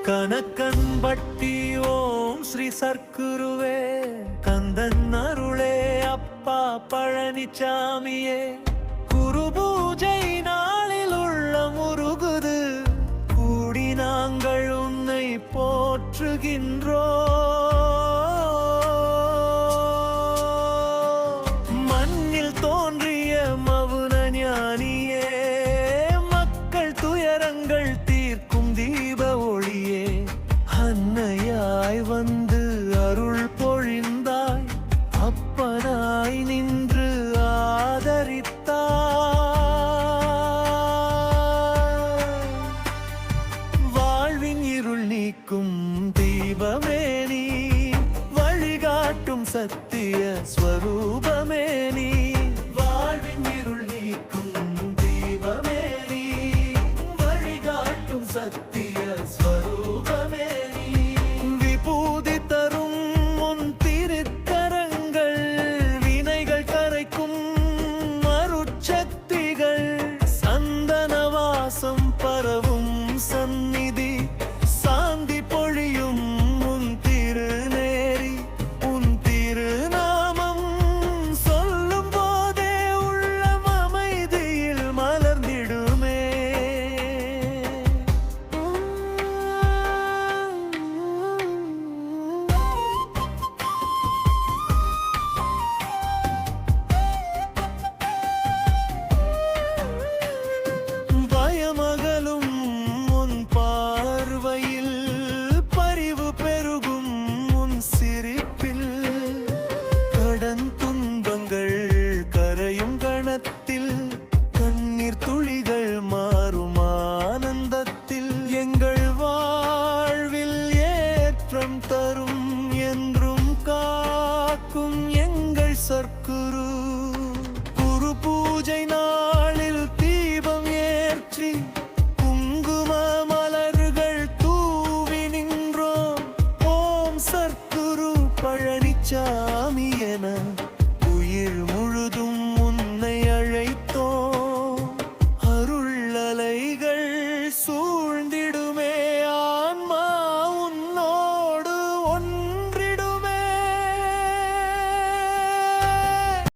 கனக்கன்பட்டி ஓம் ஸ்ரீ சர்க்குருவே, கந்தன் அருளே அப்பா பழனிச்சாமியே, குரு பூஜை நாளில் உள்ள முருகுது, கூடி நாங்கள் உன்னை போற்றுகின்றோம். மண்ணில் தோன்றிய மவுன ஞானியே, மக்கள் துயரங்கள் தீர்க்கும் தீப ஒளியே, அன்னையாய் வந்து அருள் பொழிந்தாய், அப்பனாய் நின்று ஆதரித்தாய். வாழ்வின் இருள் நீக்கும் தீபமே நீ, வழிகாட்டும் சத்திய ஸ்வரூபமே நீ. வாழ்வின் இருள் நீக்கும் தீபமே நீ, வழிகாட்டும் சத்திய ஸ்வரூபமே நீ. விபூதி தரும் உன் திருக்கரங்கள், வினைகள் கரைக்கும் அருட்சக்திகள், சந்தனவாசம் பரவும் சந்நிதி, சாந்தி பொழியும் உன் திருநேரி. உன் திருநாமம் சொல்லும் போதே உள்ளம் அமைதியில் மலர்ந்திடுமே. பயமகலும் உன் பார்வையில், பரிவு பெருகும் உன் சிரிப்பில், கடன் துன்பங்கள் கரையும் கணத்தில், கண்ணீர் துளிகள் மாறும் ஆனந்தத்தில், எங்கள் வாழ்வில் ஏற்றம் தரும் என்றும் காக்கும் எங்கள் சர்க்குரு. குரு பூஜை நாளில் தீபம் ஏற்றி, குங்கும மலர்கள் தூவி நின்றோம், ஓம் சர்க்குரு பழனிச்சாமி என